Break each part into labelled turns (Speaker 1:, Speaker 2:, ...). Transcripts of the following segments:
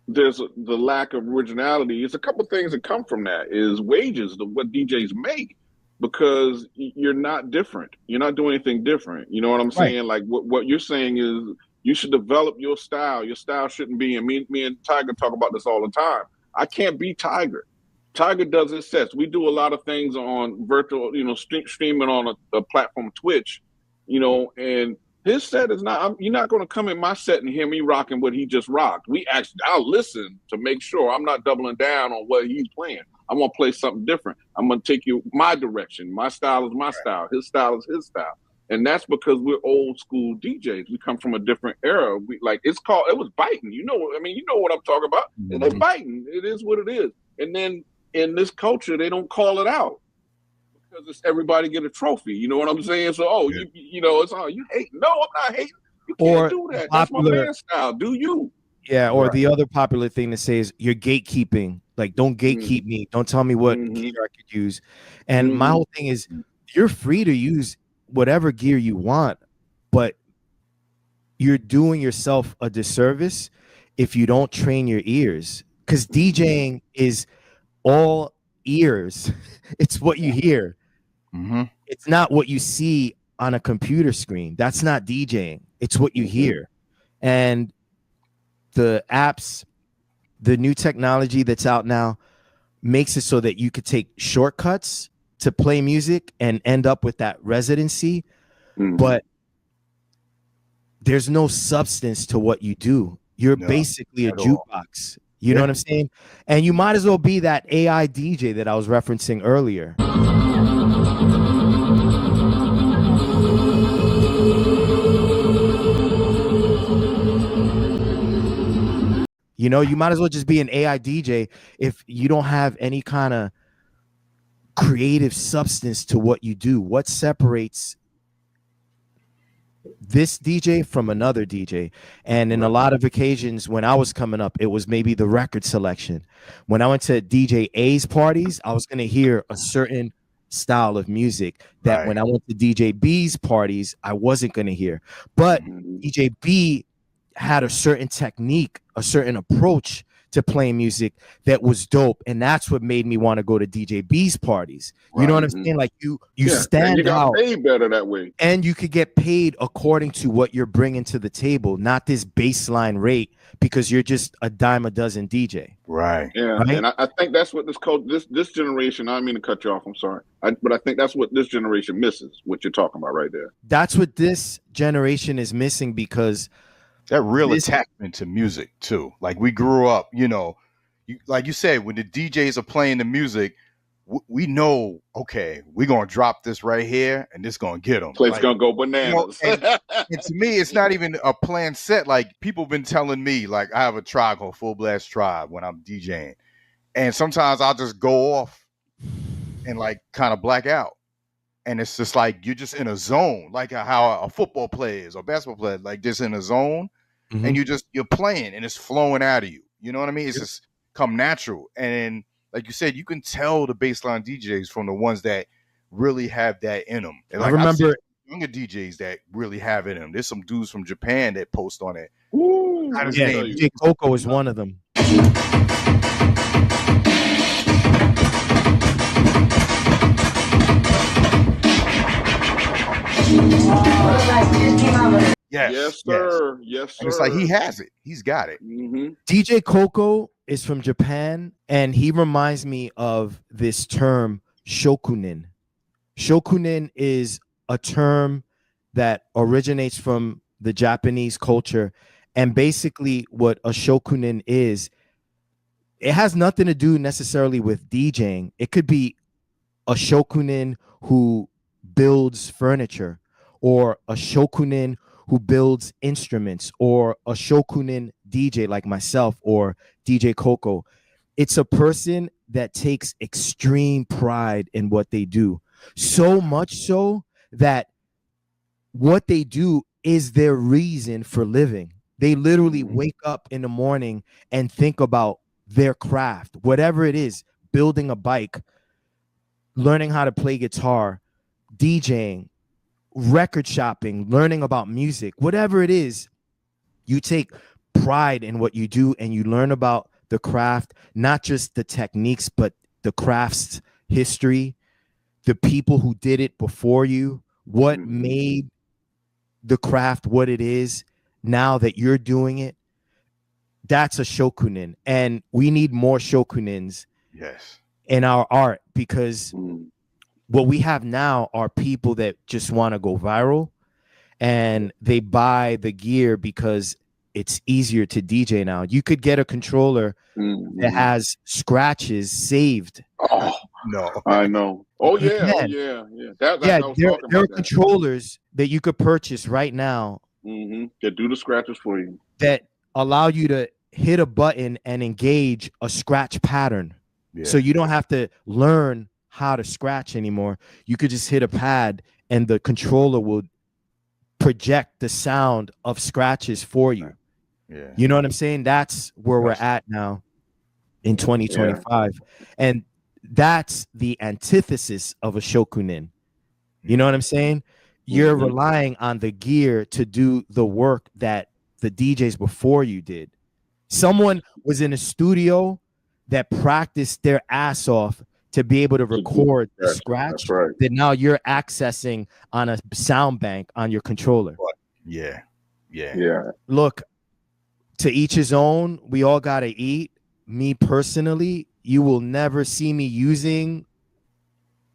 Speaker 1: there's the lack of originality. It's a couple of things that come from that is wages, what DJs make, because you're not different. You're not doing anything different. You know what I'm
Speaker 2: Right.
Speaker 1: saying? Like what you're saying is you should develop your style. Your style shouldn't be, and me and Tiger talk about this all the time. I can't be Tiger. Tiger does his sets. We do a lot of things on virtual, streaming on a platform, Twitch, and his set is not. You're not going to come in my set and hear me rocking what he just rocked. I'll listen to make sure I'm not doubling down on what he's playing. I'm gonna play something different. I'm gonna take you my direction. My style is my style. His style is his style, and that's because we're old school DJs. We come from a different era. It was biting. You know what I'm talking about. Mm-hmm. They're biting. It is what it is. And then in this culture, they don't call it out because it's everybody get a trophy. You know what I'm saying? So, it's all you hate. No, I'm not hating. You can't do that. That's my man style. Do you?
Speaker 2: Yeah, or the other popular thing to say is you're gatekeeping. Like, don't gatekeep me. Don't tell me what gear I could use. And my whole thing is you're free to use whatever gear you want, but you're doing yourself a disservice if you don't train your ears. Because DJing is all ears. It's what you hear. Mm-hmm. It's not what you see on a computer screen. That's not DJing. It's what you hear. And the apps, the new technology that's out now makes it so that you could take shortcuts to play music and end up with that residency. But there's no substance to what you do. You're basically a jukebox. You know what I'm saying? And you might as well be that AI DJ that I was referencing earlier. You know, you might as well just be an AI DJ if you don't have any kind of creative substance to what you do. What separates this DJ from another DJ? And in a lot of occasions when I was coming up, it was maybe the record selection. When I went to DJ A's parties, I was going to hear a certain style of music that when I went to DJ B's parties, I wasn't going to hear. But DJ B had a certain technique, a certain approach to playing music that was dope, and that's what made me want to go to DJ B's parties. You know what I'm saying? Like you stand out.
Speaker 1: You got paid better that way,
Speaker 2: and you could get paid according to what you're bringing to the table, not this baseline rate because you're just a dime a dozen DJ.
Speaker 3: Right.
Speaker 1: Yeah, right? And I think that's what this generation. I don't mean to cut you off. I'm sorry, but I think that's what this generation misses. What you're talking about right there.
Speaker 2: That's what this generation is missing because.
Speaker 3: That real attachment to music too. Like we grew up, like you said, when the DJs are playing the music, we know, okay, we're going to drop this right here and this going to get them.
Speaker 1: Place going to go bananas.
Speaker 3: And to me, it's not even a planned set. Like people have been telling me, like I have a tribe called Full Blast Tribe when I'm DJing. And sometimes I'll just go off and like kind of black out. And it's just like, you're just in a zone, like how a football player is or basketball player, like just in a zone. And you're playing and it's flowing out of you. You know what I mean? It's just come natural. And like you said, you can tell the baseline DJs from the ones that really have that in them. And like,
Speaker 2: I remember
Speaker 3: younger DJs that really have it in them. There's some dudes from Japan that post on it.
Speaker 1: Ooh,
Speaker 2: DJ Coco is one of them.
Speaker 1: Yes, sir. Yes, sir.
Speaker 3: And it's like he has it. He's got it.
Speaker 2: DJ Coco is from Japan, and he reminds me of this term, Shokunin. Shokunin is a term that originates from the Japanese culture, and basically what a Shokunin is, it has nothing to do necessarily with DJing. It could be a Shokunin who builds furniture, or a Shokunin who builds instruments, or a Shokunin DJ like myself or DJ Coco. It's a person that takes extreme pride in what they do. So much so that what they do is their reason for living. They literally wake up in the morning and think about their craft, whatever it is, building a bike, learning how to play guitar, DJing, record shopping, learning about music, whatever it is, you take pride in what you do, and you learn about the craft, not just the techniques, but the craft's history, the people who did it before you, what made the craft what it is now that you're doing it. That's a shokunin, and we need more shokunins in our art, because what we have now are people that just want to go viral, and they buy the gear because it's easier to DJ now. You could get a controller that has scratches saved.
Speaker 1: Oh no, I know. Oh yeah,
Speaker 2: there are controllers that you could purchase right now
Speaker 1: that do the scratches for you,
Speaker 2: that allow you to hit a button and engage a scratch pattern. So you don't have to learn how to scratch anymore. You could just hit a pad and the controller will project the sound of scratches for you. You know what I'm saying? That's where we're at now in 2025. And that's the antithesis of a shokunin. You know what I'm saying? You're relying on the gear to do the work that the DJs before you did. Someone was in a studio that practiced their ass off to be able to record the scratch that now you're accessing on a sound bank on your controller.
Speaker 3: Yeah.
Speaker 2: Look, to each his own. We all got to eat. Me personally, you will never see me using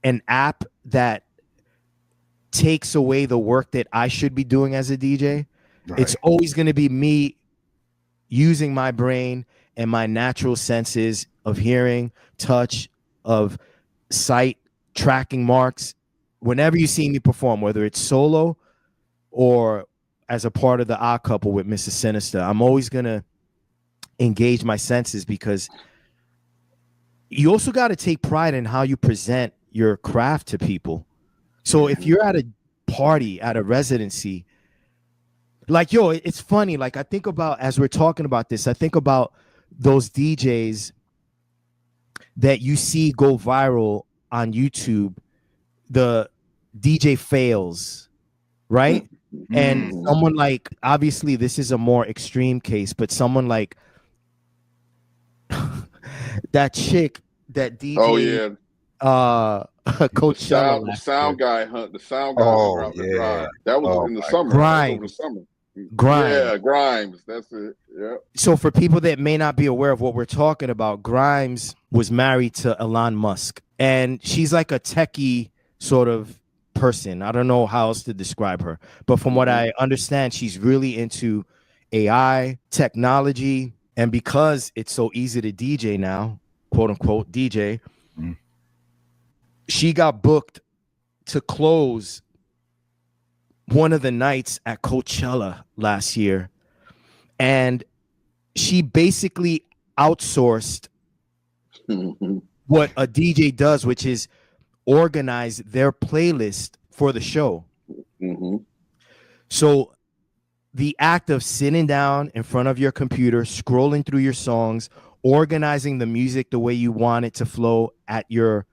Speaker 2: an app that takes away the work that I should be doing as a DJ. It's always going to be me using my brain and my natural senses of hearing, touch, of sight, tracking marks. Whenever you see me perform, whether it's solo or as a part of the Odd Couple with Mrs. Sinister, I'm always going to engage my senses, because you also got to take pride in how you present your craft to people. So if you're at a party, at a residency, like, yo, it's funny. Like, I think about, as we're talking about this, I think about those DJs that you see go viral on YouTube, the DJ fails, right? And someone like, obviously this is a more extreme case, but someone like that chick that DJ Coachella,
Speaker 1: the sound guy
Speaker 3: oh yeah,
Speaker 1: that was in the summer.
Speaker 2: Grimes.
Speaker 1: Grimes, that's it. Yeah.
Speaker 2: So for people that may not be aware of what we're talking about, Grimes was married to Elon Musk, and she's like a techie sort of person. I don't know how else to describe her, but from what I understand, she's really into AI technology. And because it's so easy to DJ now, quote unquote DJ, she got booked to close one of the nights at Coachella last year. And she basically outsourced what a DJ does, which is organize their playlist for the show. So the act of sitting down in front of your computer, scrolling through your songs, organizing the music the way you want it to flow at your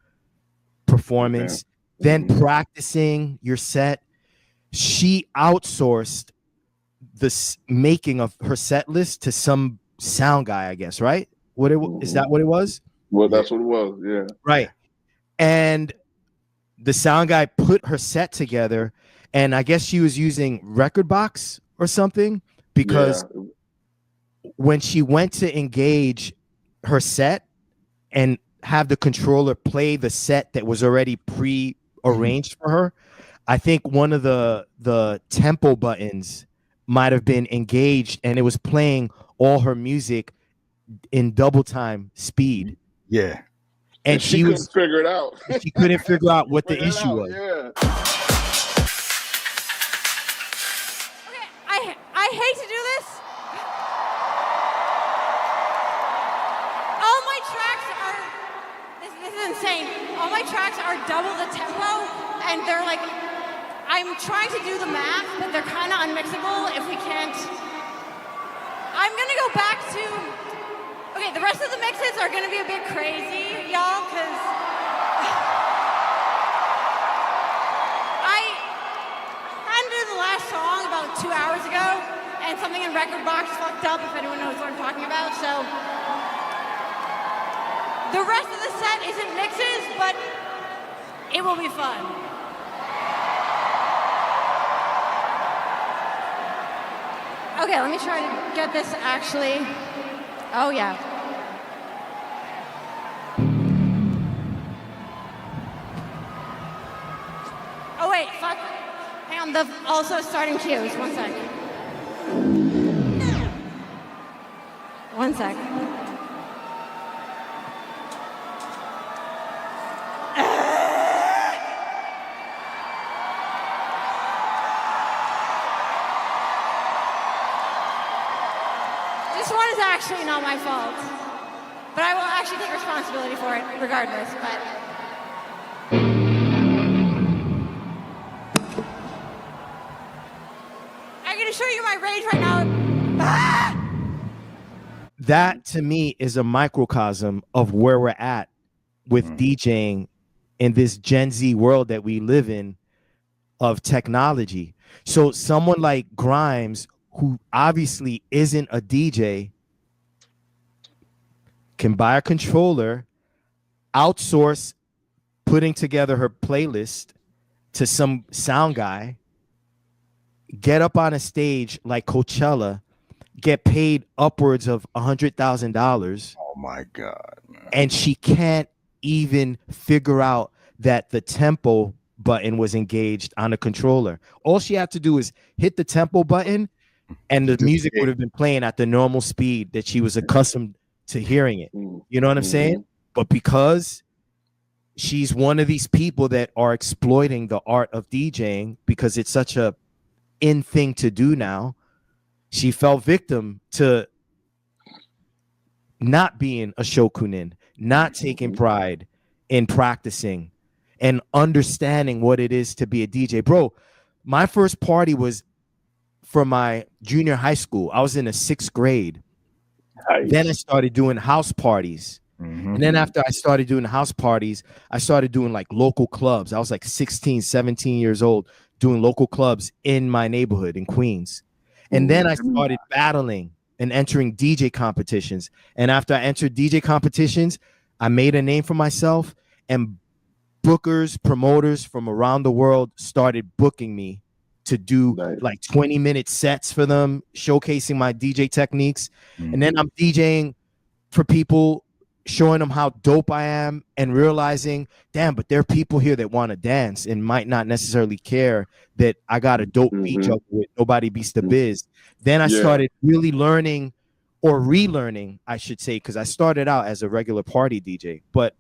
Speaker 2: performance, then practicing your set. She outsourced the making of her set list to some sound guy, I guess, right? Is that what it was?
Speaker 1: Well, that's what it was, yeah.
Speaker 2: Right. And the sound guy put her set together, and I guess she was using Record Box or something, because when she went to engage her set and have the controller play the set that was already pre-arranged for her, I think one of the tempo buttons might have been engaged, and it was playing all her music in double time speed.
Speaker 3: Yeah.
Speaker 1: And she couldn't figure it out.
Speaker 2: She couldn't figure out what the issue was.
Speaker 1: Yeah.
Speaker 4: Okay, I hate to do this. All my tracks are, this is insane. All my tracks are double the tempo, and they're like, I'm trying to do the math, but they're kind of unmixable if we can't. I'm gonna go back to, okay, the rest of the mixes are gonna be a bit crazy, y'all, because I handed the last song about 2 hours ago, and something in Record Box fucked up, if anyone knows what I'm talking about. So the rest of the set isn't mixes, but it will be fun. Okay, let me try to get this actually. Oh yeah. Oh wait, fuck. Hang on, the also starting cues. 1 sec. 1 sec. This one is actually not my fault, but I will actually take responsibility for it regardless, but. I'm gonna show you my rage right now. Ah!
Speaker 2: That to me is a microcosm of where we're at with DJing in this Gen Z world that we live in of technology. So someone like Grimes, who obviously isn't a DJ, can buy a controller, outsource putting together her playlist to some sound guy, get up on a stage like Coachella, get paid upwards of $100,000.
Speaker 3: Oh my God, man.
Speaker 2: And she can't even figure out that the tempo button was engaged on the controller. All she had to do is hit the tempo button and the music would have been playing at the normal speed that she was accustomed to hearing it. You know what I'm saying? But because she's one of these people that are exploiting the art of DJing because it's such a in thing to do now, she fell victim to not being a Shokunin, not taking pride in practicing and understanding what it is to be a DJ. Bro, my first party was for my junior high school. I was in the 6th grade. Nice. Then I started doing house parties. And then after I started doing house parties, I started doing like local clubs. I was like 16, 17 years old doing local clubs in my neighborhood in Queens. And then I started battling and entering DJ competitions. And after I entered DJ competitions, I made a name for myself, and bookers, promoters from around the world started booking me to do like 20-minute sets for them, showcasing my DJ techniques. And then I'm DJing for people, showing them how dope I am and realizing, damn, but there are people here that want to dance and might not necessarily care that I got a dope beat juggle with Nobody Beats the Biz. Then I started really learning, or relearning, I should say, because I started out as a regular party DJ, but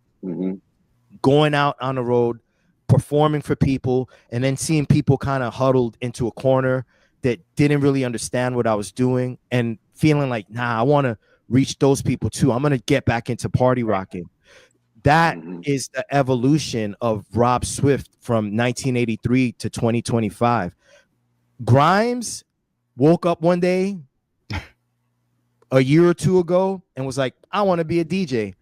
Speaker 2: going out on the road, performing for people, and then seeing people kind of huddled into a corner that didn't really understand what I was doing and feeling like, nah, I want to reach those people too. I'm going to get back into party rocking. That is the evolution of Rob Swift from 1983 to 2025. Grimes woke up one day a year or two ago and was like, I want to be a DJ.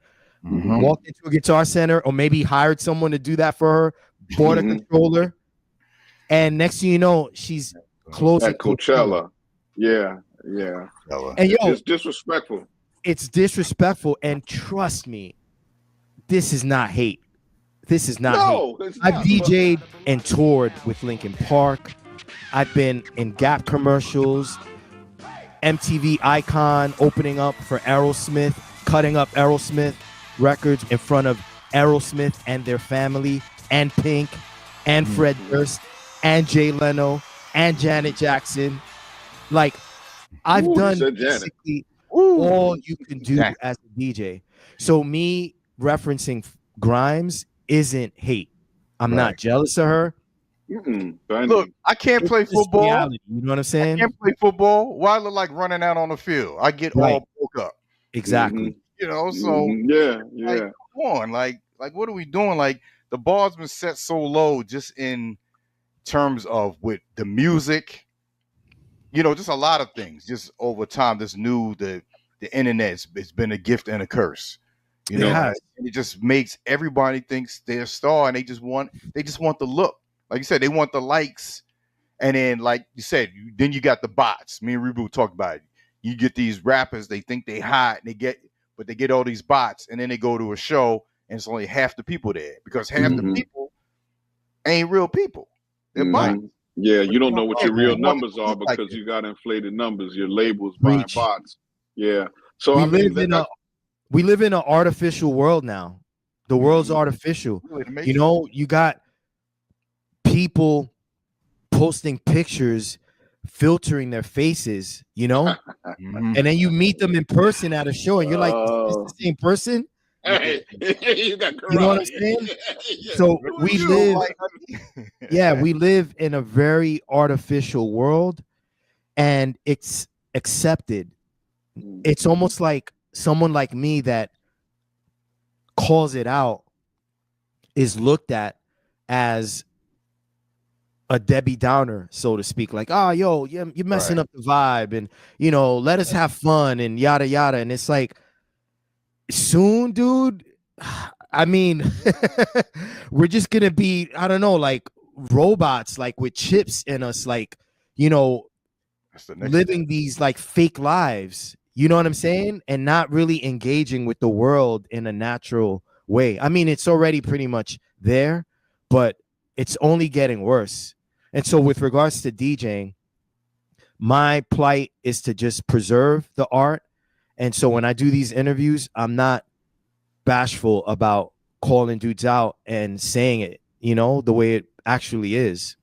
Speaker 2: Walked into a Guitar Center, or maybe hired someone to do that for her, bought a controller, and next thing you know, she's close
Speaker 1: at Coachella. Yeah.
Speaker 2: And yo,
Speaker 1: it's disrespectful.
Speaker 2: It's disrespectful, and trust me, this is not hate. This is not hate. I've DJ'd and toured with Linkin Park. I've been in Gap commercials, MTV Icon opening up for Aerosmith, cutting up Aerosmith records in front of Aerosmith and their family, and Pink, and Fred Durst, and Jay Leno, and Janet Jackson. Like, I've done basically all you can do as a DJ. So me referencing Grimes isn't hate. I'm not jealous of her.
Speaker 3: Look, I can't play football.
Speaker 2: Reality, you know what I'm saying?
Speaker 3: I can't play football. Why look like running out on the field? I get all broke up.
Speaker 2: Exactly.
Speaker 3: You know, so like, come on, like what are we doing? Like, the bar's been set so low just in terms of with the music, you know, just a lot of things. Just over time, the internet, it's been a gift and a curse. You know, and it just makes everybody thinks they're a star, and they just want the look. Like you said, they want the likes, And then, like you said, then you got the bots. Me and Reboot talked about it. You get these rappers, they think they hot, and they get all these bots, and then they go to a show, and it's only half the people there because half the people ain't real people. They're bots.
Speaker 1: Yeah, you don't know what your real numbers are because you got inflated numbers. Your labels buying bots. Yeah. So
Speaker 2: we live in an artificial world now. The world's artificial. You know, you got people posting pictures, filtering their faces, you know, and then you meet them in person at a show, and you're like, is this the same person?
Speaker 1: Hey, you
Speaker 2: know what I'm saying? So we live in a very artificial world, and it's accepted. It's almost like someone like me that calls it out is looked at as a Debbie Downer, so to speak. Like, oh, yo, you're messing up the vibe, and you know, let us have fun and yada yada. And it's like, soon, dude. I mean, we're just gonna be, I don't know, like robots, like with chips in us, like, you know, living these like fake lives. You know what I'm saying? And not really engaging with the world in a natural way. I mean, it's already pretty much there, but it's only getting worse. And so with regards to DJing, my plight is to just preserve the art. And so when I do these interviews, I'm not bashful about calling dudes out and saying it, you know, the way it actually is.